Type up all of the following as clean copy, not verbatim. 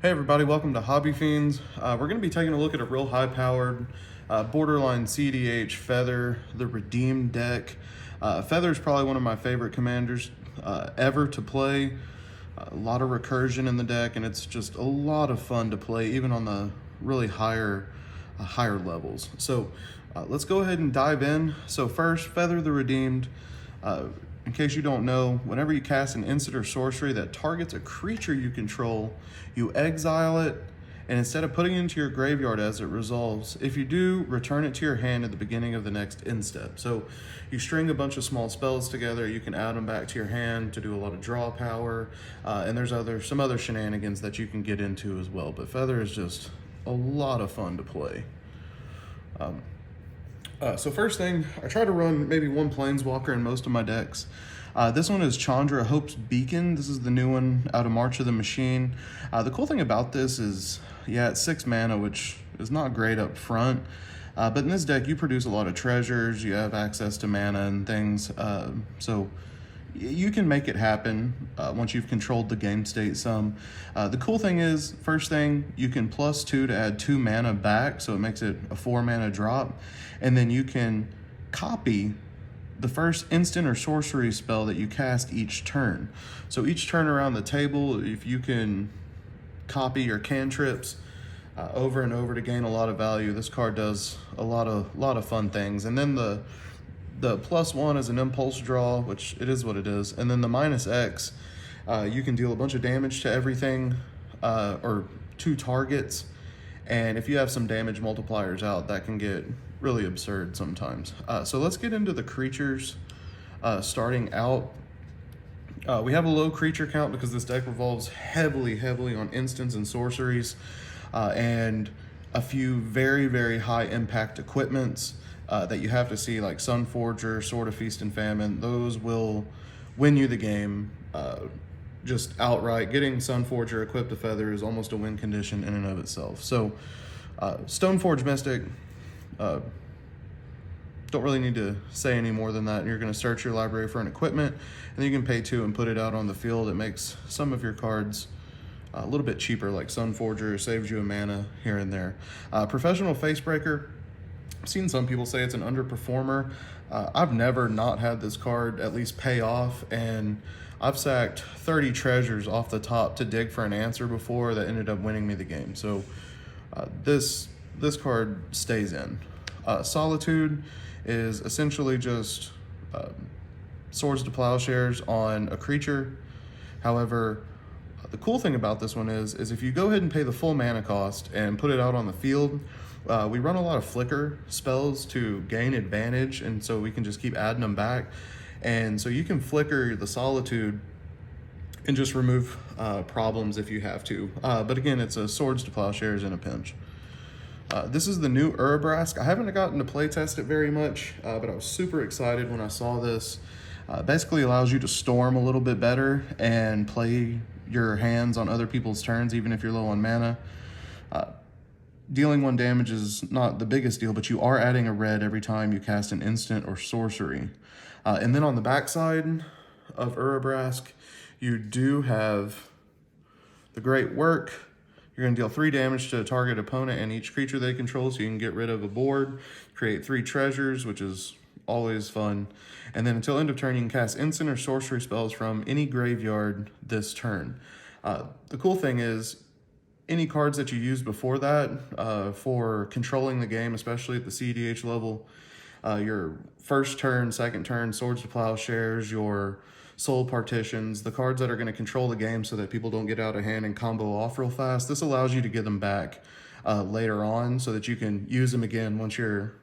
Hey everybody, welcome to Hobbyfiends. We're going to be taking a look at a real high-powered borderline CDH Feather, the Redeemed deck. Feather is probably one of my favorite commanders ever to play. A lot of recursion in the deck, and it's just a lot of fun to play, even on the really higher levels. So let's go ahead and dive in. So first, Feather the Redeemed. In case you don't know, whenever you cast an instant or sorcery that targets a creature you control, you exile it, and instead of putting it into your graveyard as it resolves, if you do, return it to your hand at the beginning of the next end step. So you string a bunch of small spells together, you can add them back to your hand to do a lot of draw power, and there's some other shenanigans that you can get into as well. But Feather is just a lot of fun to play. So first thing, I try to run maybe one Planeswalker in most of my decks. This one is Chandra Hope's Beacon. This is the new one out of March of the Machine. The cool thing about this is, yeah, it's 6 mana, which is not great up front. But in this deck, you produce a lot of treasures, you have access to mana and things. So you can make it happen once you've controlled the game state some. The cool thing is, first thing, you can +2 to add 2 mana back, so it makes it a 4 mana drop. And then you can copy the first instant or sorcery spell that you cast each turn. So each turn around the table, if you can copy your cantrips over and over to gain a lot of value, this card does a lot of fun things. And then the +1 is an impulse draw, which it is what it is. And then the -X, you can deal a bunch of damage to everything, or to targets. And if you have some damage multipliers out, that can get really absurd sometimes. So let's get into the creatures starting out. We have a low creature count because this deck revolves heavily on instants and sorceries, and a few very high impact equipments that you have to see, like Sunforger, Sword of Feast and Famine. Those will win you the game just outright. Getting Sunforger equipped to Feather is almost a win condition in and of itself. So Stoneforge Mystic, don't really need to say any more than that. You're going to search your library for an equipment, and then you can pay 2 and put it out on the field. It makes some of your cards a little bit cheaper, like Sunforger saves you a mana here and there. Professional Facebreaker, I've seen some people say it's an underperformer. I've never not had this card at least pay off, and I've sacked 30 treasures off the top to dig for an answer before that ended up winning me the game. So this card stays in. Solitude is essentially just Swords to Plowshares on a creature. However, the cool thing about this one is if you go ahead and pay the full mana cost and put it out on the field, we run a lot of flicker spells to gain advantage, and so we can just keep adding them back. And so you can flicker the Solitude and just remove problems if you have to. But again, it's a Swords to Plowshares in a pinch. This is the new Urabrask. I haven't gotten to play test it very much, but I was super excited when I saw this. Basically allows you to storm a little bit better and play your hands on other people's turns, even if you're low on mana. Dealing 1 damage is not the biggest deal, but you are adding a red every time you cast an instant or sorcery. And then on the backside of Urabrask, you do have the Great Work. You're going to deal 3 damage to a target opponent and each creature they control, so you can get rid of a board, create 3 treasures, which is always fun. And then until end of turn, you can cast instant or sorcery spells from any graveyard this turn. The cool thing is, any cards that you use before that for controlling the game, especially at the CDH level, your first turn, second turn, Swords to Plowshares, your Soul Partitions, the cards that are going to control the game so that people don't get out of hand and combo off real fast, this allows you to get them back later on so that you can use them again once you're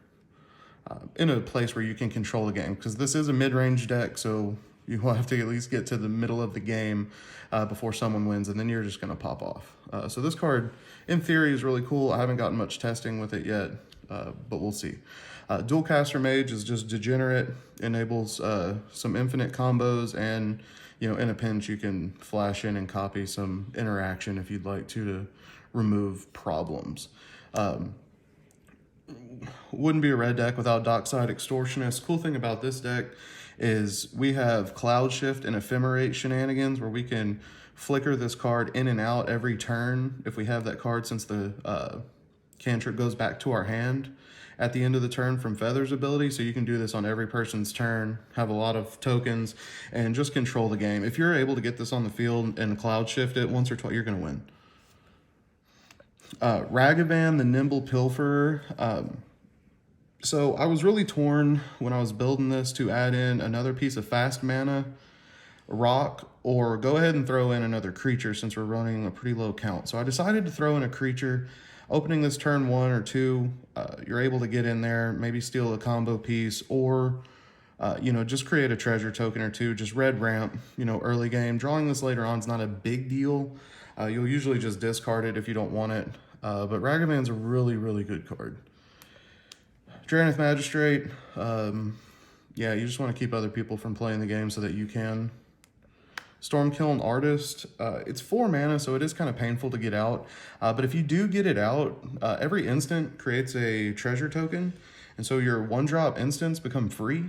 in a place where you can control the game. Because this is a mid-range deck, so you will have to at least get to the middle of the game before someone wins, and then you're just going to pop off. So this card, in theory, is really cool. I haven't gotten much testing with it yet, but we'll see. Dualcaster Mage is just degenerate, enables some infinite combos, and in a pinch you can flash in and copy some interaction if you'd like to remove problems. Wouldn't be a red deck without Dockside Extortionist. Cool thing about this deck is we have Cloud Shift and Ephemerate shenanigans where we can flicker this card in and out every turn if we have that card, since the cantrip goes back to our hand at the end of the turn from Feather's ability. So you can do this on every person's turn, have a lot of tokens, and just control the game. If you're able to get this on the field and cloud shift it once or twice, you're going to win. Ragavan, the Nimble Pilferer. So I was really torn when I was building this to add in another piece of fast mana, rock, or go ahead and throw in another creature since we're running a pretty low count. So I decided to throw in a creature. Opening this turn 1 or 2, you're able to get in there, maybe steal a combo piece, or just create a treasure token or two, just red ramp, early game. Drawing this later on is not a big deal. You'll usually just discard it if you don't want it. But Ragavan's a really, really good card. Drannith Magistrate, you just want to keep other people from playing the game so that you can. Stormkiln Artist, it's 4 mana, so it is kind of painful to get out. But if you do get it out, every instant creates a treasure token. And so your 1-drop instants become free.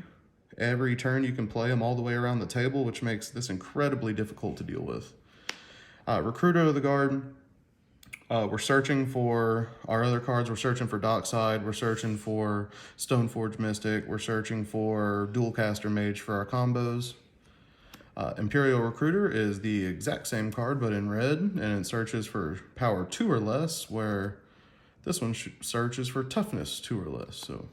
Every turn you can play them all the way around the table, which makes this incredibly difficult to deal with. Recruiter of the Guard, we're searching for our other cards. We're searching for Dockside. We're searching for Stoneforge Mystic. We're searching for Dualcaster Mage for our combos. Imperial Recruiter is the exact same card, but in red, and it searches for power 2 or less, where this one searches for toughness 2 or less. So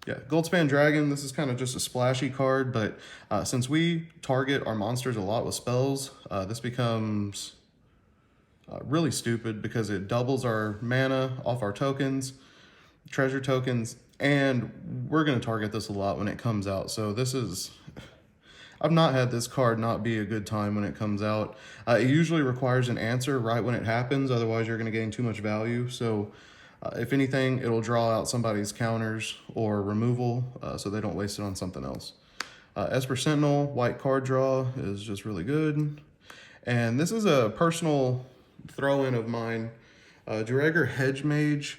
yeah, Goldspan Dragon, this is kind of just a splashy card, but since we target our monsters a lot with spells, this becomes really stupid because it doubles our mana off our tokens, treasure tokens, and we're going to target this a lot when it comes out. So this is, I've not had this card not be a good time when it comes out. It usually requires an answer right when it happens, otherwise you're going to gain too much value. So if anything, it'll draw out somebody's counters or removal so they don't waste it on something else. Esper Sentinel, white card draw, is just really good. And this is a personal throw-in of mine. Duergar Hedge Mage.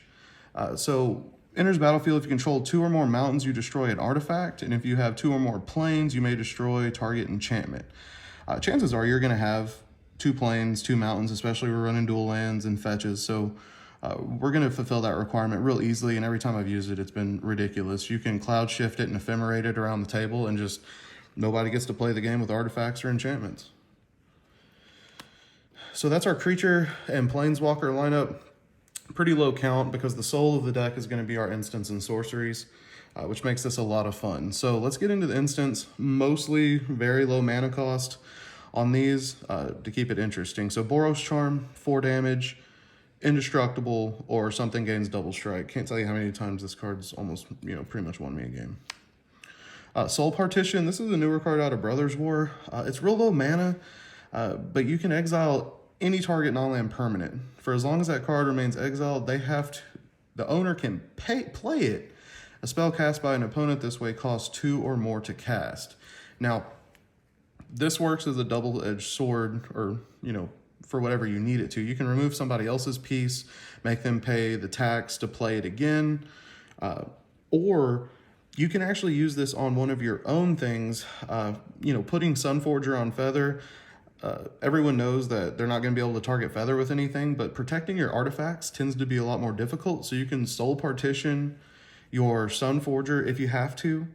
So enters battlefield if you control 2 or more mountains, you destroy an artifact, and if you have 2 or more plains, you may destroy target enchantment. Chances are you're going to have 2 plains, 2 mountains, especially we're running dual lands and fetches, so we're going to fulfill that requirement real easily, and every time I've used it, it's been ridiculous. You can cloud shift it and ephemerate it around the table, and just nobody gets to play the game with artifacts or enchantments. So that's our creature and planeswalker lineup. Pretty low count because the soul of the deck is going to be our instants and sorceries, which makes this a lot of fun. So let's get into the instants. Mostly very low mana cost on these to keep it interesting. So Boros Charm, 4 damage, indestructible, or something gains double strike. Can't tell you how many times this card's almost, pretty much won me a game. Soul Partition, this is a newer card out of Brothers War. It's real low mana, but you can exile any target non-land permanent. For as long as that card remains exiled, the owner can play it. A spell cast by an opponent this way costs 2 or more to cast. Now, this works as a double-edged sword, or, for whatever you need it to. You can remove somebody else's piece, make them pay the tax to play it again, or you can actually use this on one of your own things. Putting Sunforger on Feather, everyone knows that they're not going to be able to target Feather with anything, but protecting your artifacts tends to be a lot more difficult, so you can soul partition your Sunforger if you have to,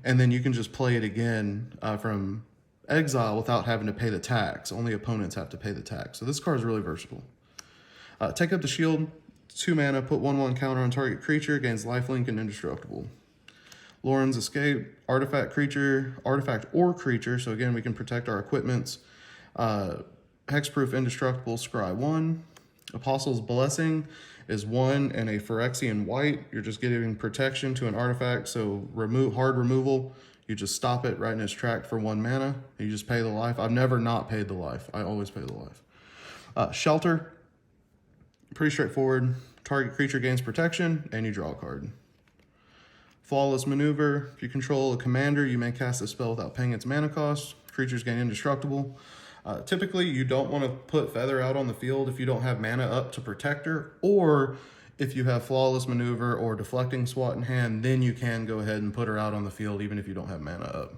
and then you can just play it again from exile without having to pay the tax. Only opponents have to pay the tax. So this card is really versatile. Take up the shield, 2 mana, put 1/1 counter on target creature, gains lifelink and indestructible. Lauren's Escape, artifact or creature, so again we can protect our equipments. Hexproof indestructible, scry 1. Apostle's Blessing is 1 and a Phyrexian white. You're just giving protection to an artifact, so hard removal. You just stop it right in its track for 1 mana. You just pay the life. I've never not paid the life. I always pay the life. Shelter, pretty straightforward. Target creature gains protection, and you draw a card. Flawless Maneuver, if you control a commander, you may cast a spell without paying its mana cost. Creatures gain indestructible. Typically, you don't want to put Feather out on the field if you don't have mana up to protect her, or if you have Flawless Maneuver or Deflecting Swat in hand, then you can go ahead and put her out on the field even if you don't have mana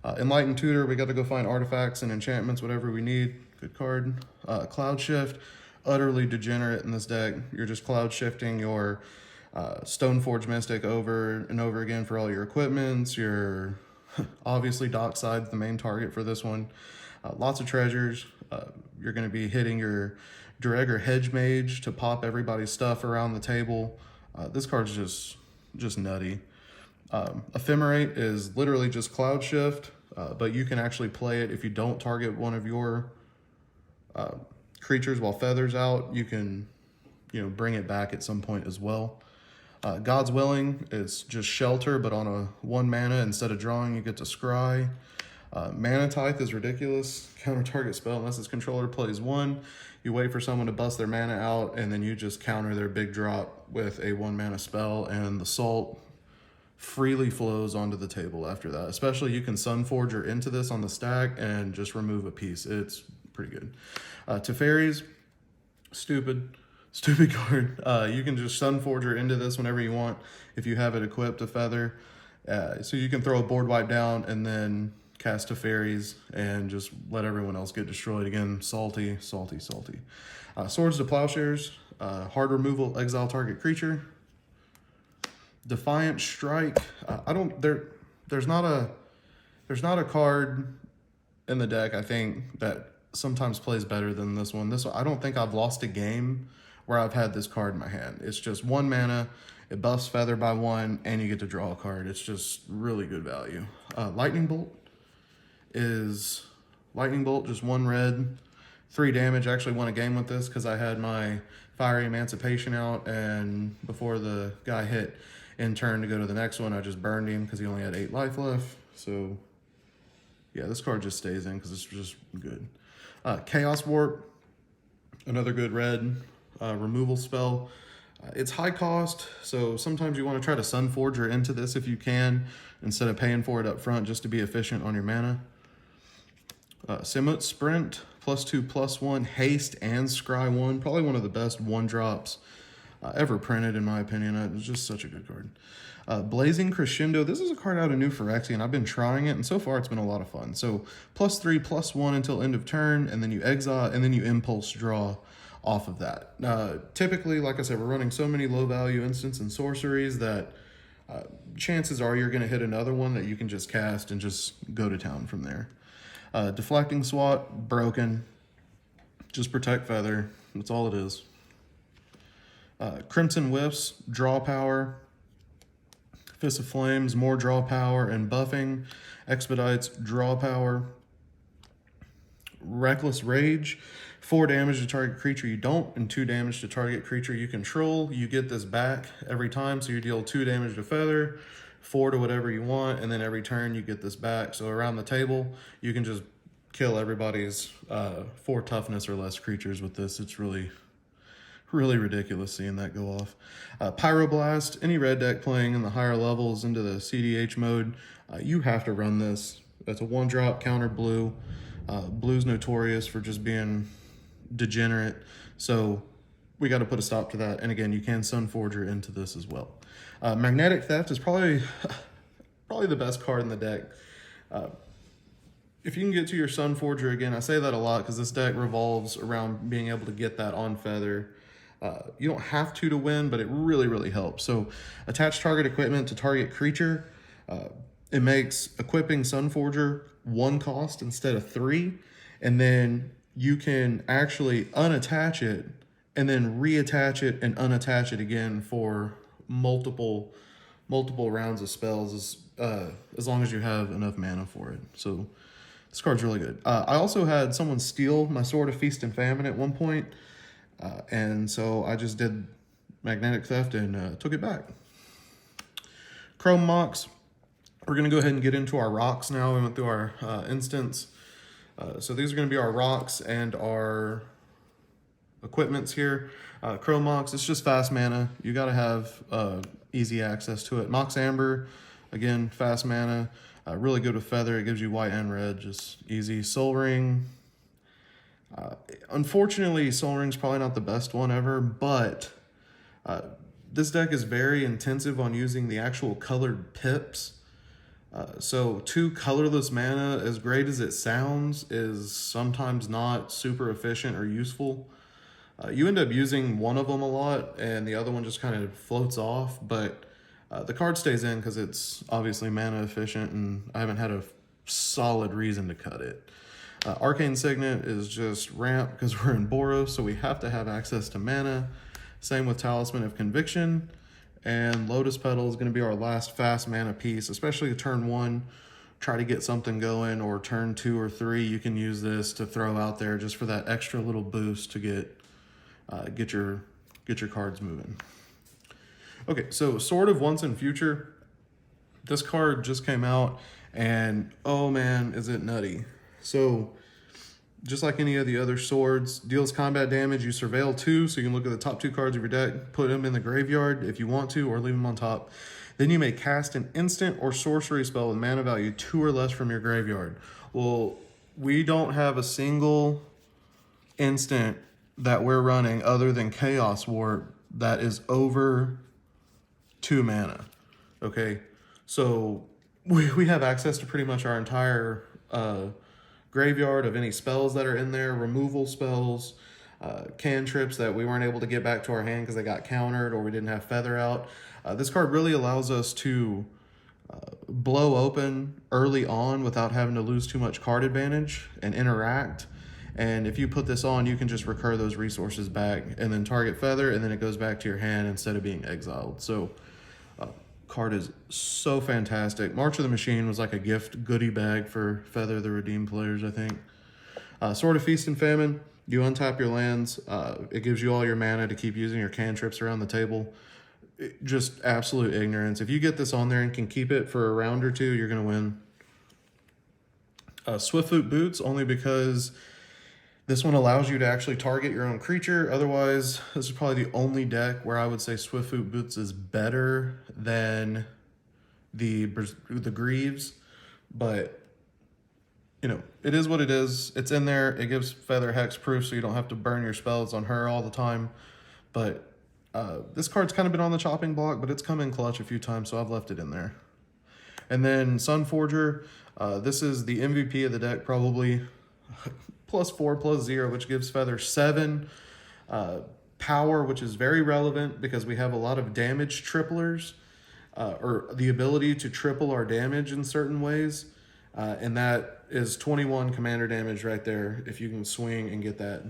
Enlightened Tutor, we got to go find artifacts and enchantments, whatever we need. Good card. Cloud Shift, utterly degenerate in this deck. You're just cloud shifting your Stoneforge Mystic over and over again for all your equipments. Your obviously Dockside's the main target for this one. Lots of treasures. You're going to be hitting your Dreger Hedge Mage to pop everybody's stuff around the table. This card's just nutty. Ephemerate is literally just Cloud Shift, but you can actually play it if you don't target one of your creatures while Feather's out. You can, bring it back at some point as well. God's Willing is just Shelter, but on a 1 mana, instead of drawing, you get to scry. Mana Tithe is ridiculous. Counter target spell unless its controller plays 1. You wait for someone to bust their mana out, and then you just counter their big drop with a 1 mana spell, and the salt freely flows onto the table after that. Especially you can Sunforger into this on the stack and just remove a piece. It's pretty good. Teferi's, stupid card. You can just Sunforger into this whenever you want if you have it equipped to Feather. So you can throw a board wipe down and then cast Teferi's and just let everyone else get destroyed. Again, salty. Swords to Plowshares, hard removal, exile target creature. Defiant Strike. There's not a card in the deck I think that sometimes plays better than this one. I don't think I've lost a game where I've had this card in my hand. It's just 1 mana, it buffs Feather by 1, and you get to draw a card. It's just really good value. Lightning Bolt, just 1 red, 3 damage. I actually won a game with this because I had my Fiery Emancipation out, and before the guy hit in turn to go to the next one, I just burned him because he only had 8 life left. So yeah, this card just stays in because it's just good. Chaos Warp, another good red removal spell. It's high cost, so sometimes you want to try to Sunforger into this if you can, instead of paying for it up front just to be efficient on your mana. Simut Sprint, +2/+1, haste, and scry 1. Probably one of the best 1-drops ever printed, in my opinion. It's just such a good card. Blazing Crescendo. This is a card out of New Phyrexian. I've been trying it, and so far it's been a lot of fun. So +3/+1 until end of turn, and then you exile, and then you impulse draw off of that. Typically, like I said, we're running so many low-value instants and sorceries that chances are you're going to hit another one that you can just cast and just go to town from there. Deflecting Swat, broken. Just protect Feather. That's all it is. Crimson Whiffs, draw power. Fist of Flames, more draw power and buffing. Expedites, draw power. Reckless Rage, 4 damage to target creature you don't, and 2 damage to target creature you control. You get this back every time, so you deal 2 damage to Feather, 4 to whatever you want, and then every turn you get this back. So around the table, you can just kill everybody's 4 toughness or less creatures with this. It's really ridiculous seeing that go off. Pyroblast, any red deck playing in the higher levels into the CDH mode, you have to run this. That's a 1-drop counter blue. Blue's notorious for just being degenerate, so we got to put a stop to that. And again, you can Sunforger into this as well. Magnetic Theft is probably the best card in the deck. If you can get to your Sunforger, again, I say that a lot because this deck revolves around being able to get that on Feather. You don't have to win, but it really helps. So attach target equipment to target creature. It makes equipping Sunforger 1 cost instead of 3, and then you can actually unattach it and then reattach it and unattach it again for multiple rounds of spells as long as you have enough mana for it. So this card's really good. I also had someone steal my Sword of Feast and Famine at one point, and so I just did Magnetic Theft and took it back. Chrome Mox. We're going to go ahead and get into our rocks now. We went through our instants. So these are going to be our rocks and our equipments here. Chrome Mox, it's just fast mana. You got to have easy access to it. Mox Amber, again, fast mana. Really good with Feather. It gives you white and red, just easy. Soul Ring. Unfortunately, Soul Ring's probably not the best one ever, but this deck is very intensive on using the actual colored pips. So 2 colorless mana, as great as it sounds, is sometimes not super efficient or useful. You end up using one of them a lot, and the other one just kind of floats off, but the card stays in because it's obviously mana efficient, and I haven't had a solid reason to cut it. Arcane Signet is just ramp because we're in Boros, so we have to have access to mana. Same with Talisman of Conviction. And Lotus Petal is going to be our last fast mana piece, especially turn 1. Try to get something going, or turn 2 or 3. You can use this to throw out there just for that extra little boost to get your cards moving. Okay, so Sword of Once and Future. This card just came out, and oh man, is it nutty. So, just like any of the other swords, deals combat damage. You surveil 2, so you can look at the top 2 cards of your deck, put them in the graveyard if you want to, or leave them on top. Then you may cast an instant or sorcery spell with mana value 2 or less from your graveyard. Well, we don't have a single instant that we're running other than Chaos Warp that is over 2 mana. Okay, so we have access to pretty much our entire graveyard of any spells that are in there, removal spells, cantrips that we weren't able to get back to our hand because they got countered or we didn't have Feather out. This card really allows us to blow open early on without having to lose too much card advantage and interact. And if you put this on, you can just recur those resources back and then target Feather, and then it goes back to your hand instead of being exiled. So card is so fantastic. March of the Machine was like a gift goodie bag for Feather the Redeemed players, I think. Sword of Feast and Famine. You untap your lands. It gives you all your mana to keep using your cantrips around the table. Just absolute ignorance. If you get this on there and can keep it for a round or 2, you're going to win. Swiftfoot Boots, only because this one allows you to actually target your own creature. Otherwise, this is probably the only deck where I would say Swiftfoot Boots is better than the Greaves. But, you know, it is what it is. It's in there. It gives Feather hexproof, so you don't have to burn your spells on her all the time. But this card's kind of been on the chopping block, but it's come in clutch a few times, so I've left it in there. And then Sunforger. This is the MVP of the deck, probably. +4/+0, which gives Feather 7 power, which is very relevant because we have a lot of damage triplers, or the ability to triple our damage in certain ways, and that is 21 commander damage right there if you can swing and get that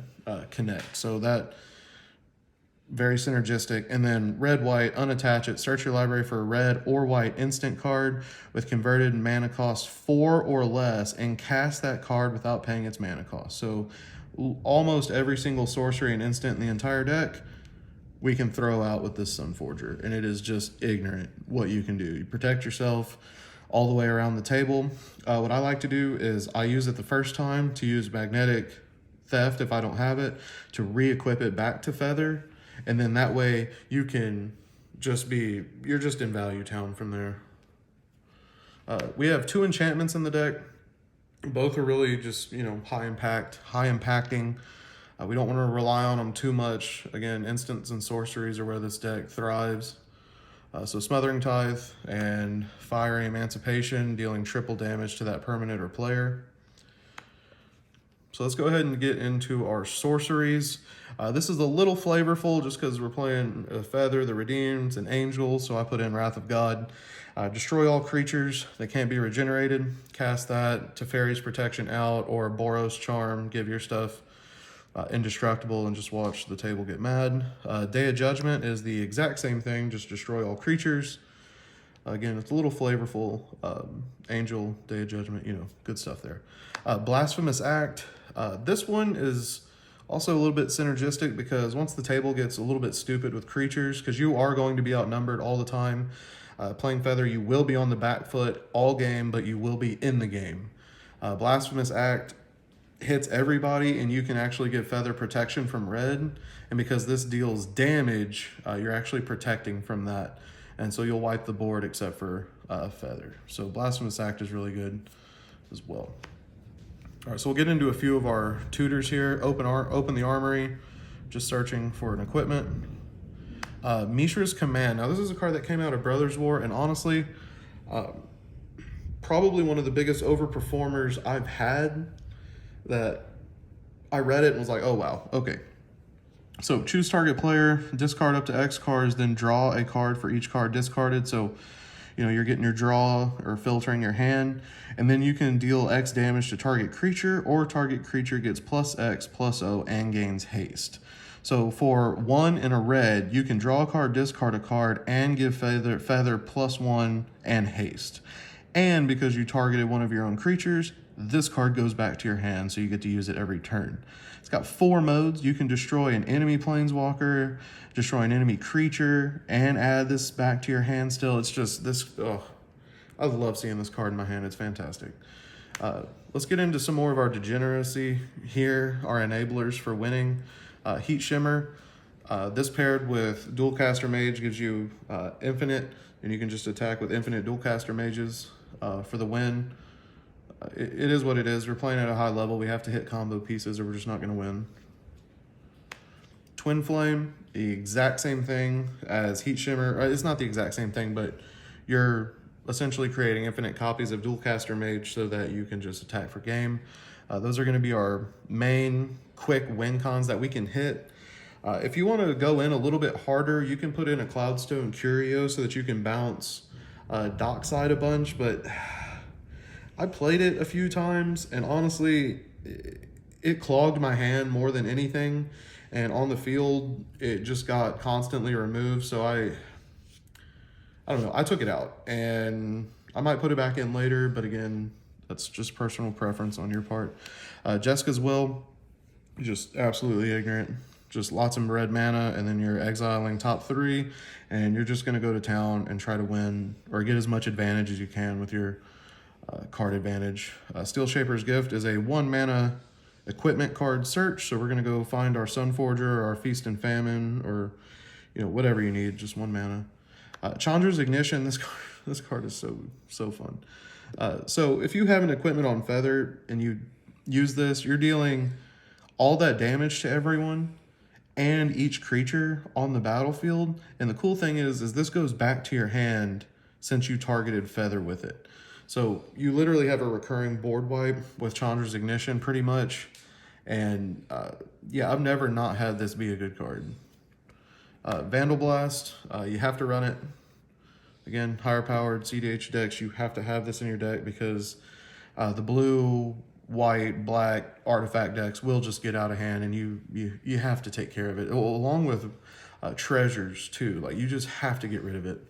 connect. So that very synergistic. And then red, white, unattach it. Search your library for a red or white instant card with converted mana cost 4 or less and cast that card without paying its mana cost. So almost every single sorcery and instant in the entire deck we can throw out with this Sunforger, and it is just ignorant what you can do. You protect yourself all the way around the table. What I like to do is I use it the first time to use Magnetic Theft if I don't have it, to re-equip it back to Feather. And then that way you can just you're just in Value Town from there. We have 2 enchantments in the deck. Both are really just, you know, high impacting. We don't want to rely on them too much. Again, instants and sorceries are where this deck thrives. So Smothering Tithe and Fiery Emancipation, dealing triple damage to that permanent or player. So let's go ahead and get into our sorceries. This is a little flavorful just because we're playing Feather, the Redeemed, and Angel, so I put in Wrath of God. Destroy all creatures that can't be regenerated. Cast that, Teferi's Protection out, or Boros Charm. Give your stuff indestructible and just watch the table get mad. Day of Judgment is the exact same thing, just destroy all creatures. Again, it's a little flavorful. Angel, Day of Judgment, you know, good stuff there. Blasphemous Act. This one is also a little bit synergistic because once the table gets a little bit stupid with creatures, because you are going to be outnumbered all the time. Playing Feather, you will be on the back foot all game, but you will be in the game. Blasphemous Act hits everybody, and you can actually give Feather protection from red. And because this deals damage, you're actually protecting from that. And so you'll wipe the board except for Feather. So Blasphemous Act is really good as well. All right, so we'll get into a few of our tutors here. Open the Armory, just searching for an equipment. Mishra's Command. Now, this is a card that came out of Brothers War, and honestly, probably one of the biggest overperformers I've had, that I read it and was like, oh wow, okay. So choose target player, discard up to X cards, then draw a card for each card discarded. So, you're getting your draw or filtering your hand, and then you can deal X damage to target creature, or target creature gets plus X plus O and gains haste. So for 1 in a red, you can draw a card, discard a card, and give feather +1 and haste. And because you targeted one of your own creatures, this card goes back to your hand, so you get to use it every turn. It's got 4 modes. You can destroy an enemy planeswalker, destroy an enemy creature, and add this back to your hand still. It's just this, I love seeing this card in my hand. It's fantastic. Let's get into some more of our degeneracy here, our enablers for winning. Heat Shimmer. This paired with Dualcaster Mage gives you infinite, and you can just attack with infinite Dualcaster Mages for the win. It is what it is. We're playing at a high level. We have to hit combo pieces or we're just not going to win. Twin Flame, the exact same thing as Heat Shimmer. It's not the exact same thing, but you're essentially creating infinite copies of Dualcaster Mage so that you can just attack for game. Those are going to be our main quick win cons that we can hit. If you want to go in a little bit harder, you can put in a Cloudstone Curio so that you can bounce Dockside a bunch, but I played it a few times, and honestly, it clogged my hand more than anything, and on the field, it just got constantly removed, so I don't know, I took it out, and I might put it back in later, but again, that's just personal preference on your part. Jessica's Will, just absolutely ignorant. Just lots of red mana, and then you're exiling top 3, and you're just going to go to town and try to win or get as much advantage as you can with your card advantage. Steel Shaper's Gift is a 1 mana equipment card search, so we're going to go find our Sunforger or our Feast and Famine, or whatever you need, just 1 mana. Chandra's Ignition, this card is so fun. So if you have an equipment on Feather and you use this, you're dealing all that damage to everyone and each creature on the battlefield. And the cool thing is this goes back to your hand since you targeted Feather with it. So you literally have a recurring board wipe with Chandra's Ignition pretty much. And yeah, I've never not had this be a good card. Vandal Blast, you have to run it. Again, higher powered CDH decks, you have to have this in your deck because the blue, white, black artifact decks will just get out of hand, and you have to take care of it, along with treasures too. Like, you just have to get rid of it.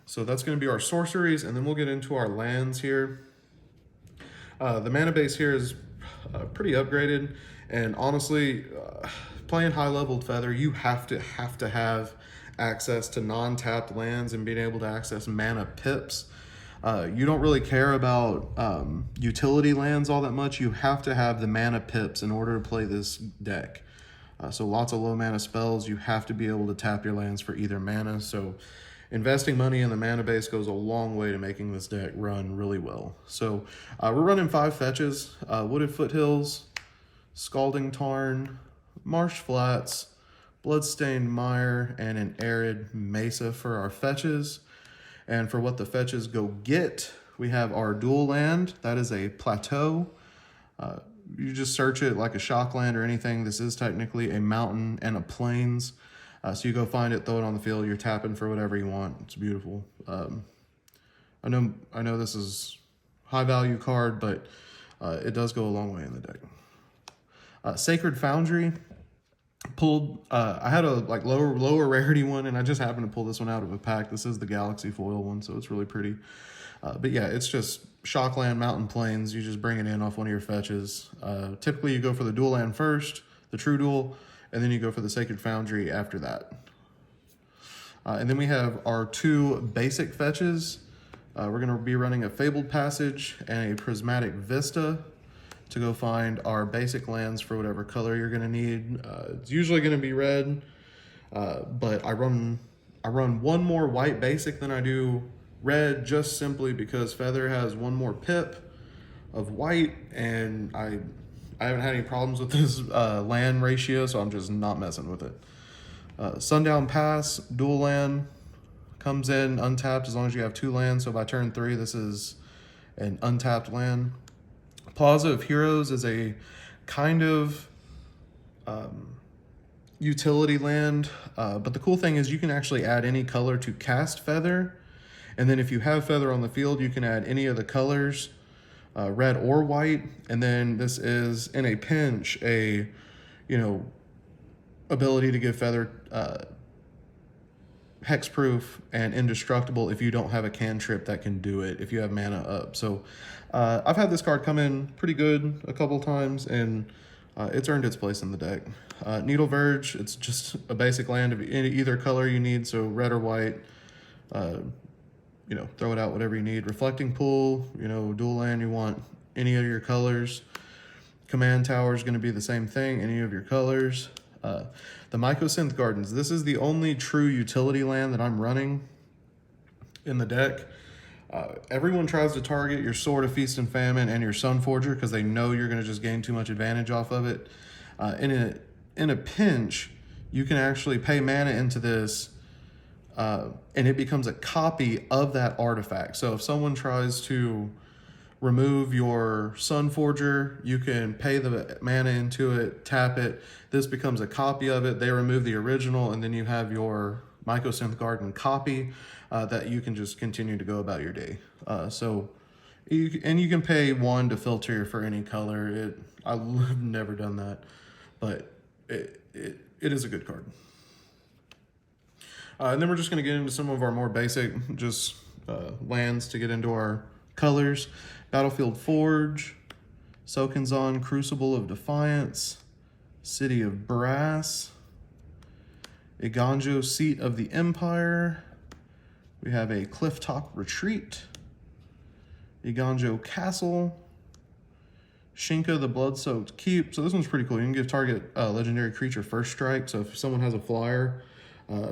So that's going to be our sorceries, and then we'll get into our lands here. The mana base here is pretty upgraded, and honestly, playing high-leveled Feather, you have to have access to non-tapped lands and being able to access mana pips. You don't really care about utility lands all that much. You have to have the mana pips in order to play this deck. So lots of low mana spells. You have to be able to tap your lands for either mana. So investing money in the mana base goes a long way to making this deck run really well. So we're running 5 fetches: Wooded Foothills, Scalding Tarn, Marsh Flats, Bloodstained Mire, and an Arid Mesa for our fetches. And for what the fetches go get, we have our dual land. That is a plateau. You just search it like a shock land or anything. This is technically a mountain and a plains. So you go find it, throw it on the field. You're tapping for whatever you want. It's beautiful. I know this is high value card, but it does go a long way in the deck. Sacred Foundry. Pulled, I had a lower rarity one, and I just happened to pull this one out of a pack. This is the Galaxy foil one, so it's really pretty. But yeah, it's just Shockland, Mountain Plains. You just bring it in off one of your fetches. Typically, you go for the dual land first, the True Dual, and then you go for the Sacred Foundry after that. And then we have our 2 basic fetches. We're going to be running a Fabled Passage and a Prismatic Vista to go find our basic lands for whatever color you're going to need. It's usually going to be red, but I run 1 more white basic than I do red, just simply because Feather has 1 more pip of white, and I haven't had any problems with this land ratio, so I'm just not messing with it. Sundown Pass, dual land, comes in untapped as long as you have 2 lands. So by turn 3, this is an untapped land. Plaza of Heroes is a kind of utility land, but the cool thing is you can actually add any color to cast Feather, and then if you have Feather on the field, you can add any of the colors, red or white. And then this is in a pinch a ability to give Feather hexproof and indestructible if you don't have a cantrip that can do it, if you have mana up. So I've had this card come in pretty good a couple times, and it's earned its place in the deck. Needle Verge, it's just a basic land of either color you need, so red or white. Throw it out whatever you need. Reflecting Pool, dual land, you want any of your colors. Command Tower is going to be the same thing, any of your colors. The Mycosynth Gardens, this is the only true utility land that I'm running in the deck. Everyone tries to target your Sword of Feast and Famine and your Sunforger because they know you're going to just gain too much advantage off of it. In a pinch, you can actually pay mana into this, and it becomes a copy of that artifact. So if someone tries to remove your Sunforger, you can pay the mana into it, tap it. This becomes a copy of it. They remove the original, and then you have your Mycosynth Garden copy that you can just continue to go about your day. You can pay 1 to filter for any color. I've never done that, but it is a good card. And then we're just going to get into some of our more basic lands to get into our colors. Battlefield Forge, Sokinzon, Crucible of Defiance, City of Brass, Iganjo, Seat of the Empire. We have a Clifftop Retreat, Iganjo Castle, Shinka the Blood-Soaked Keep. So this one's pretty cool. You can give target legendary creature first strike. So if someone has a flyer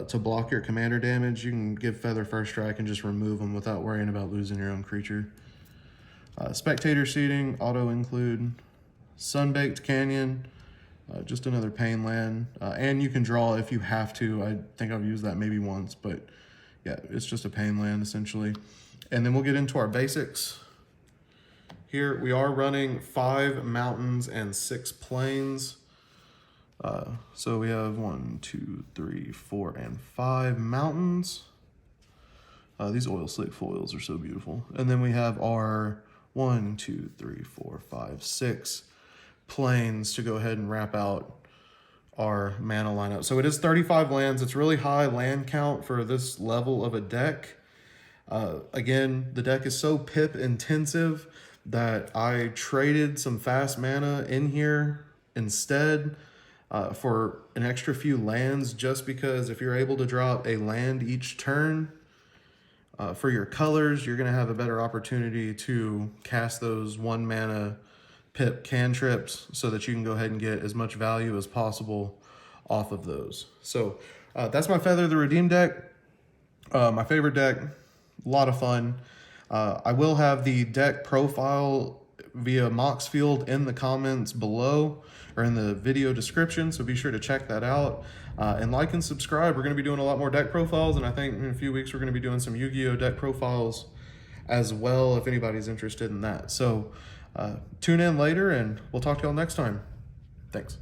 to block your commander damage, you can give Feather first strike and just remove them without worrying about losing your own creature. Spectator Seating, auto include. Sunbaked Canyon, just another pain land. And you can draw if you have to. I think I've used that maybe once, but yeah, it's just a pain land essentially. And then we'll get into our basics. Here we are running 5 mountains and 6 plains. So we have 1, 2, 3, 4, and 5 mountains. These oil slick foils are so beautiful. And then we have our 1, 2, 3, 4, 5, 6 plains to go ahead and wrap out our mana lineup. So it is 35 lands. It's really high land count for this level of a deck. Again, the deck is so pip intensive that I traded some fast mana in here instead for an extra few lands, just because if you're able to drop a land each turn for your colors, you're going to have a better opportunity to cast those 1 mana pip cantrips so that you can go ahead and get as much value as possible off of those. So that's my Feather the Redeemed deck. My favorite deck, a lot of fun. I will have the deck profile via Moxfield in the comments below or in the video description, so be sure to check that out. And like and subscribe. We're going to be doing a lot more deck profiles, and I think in a few weeks we're going to be doing some Yu-Gi-Oh! Deck profiles as well if anybody's interested in that. So tune in later, and we'll talk to y'all next time. Thanks.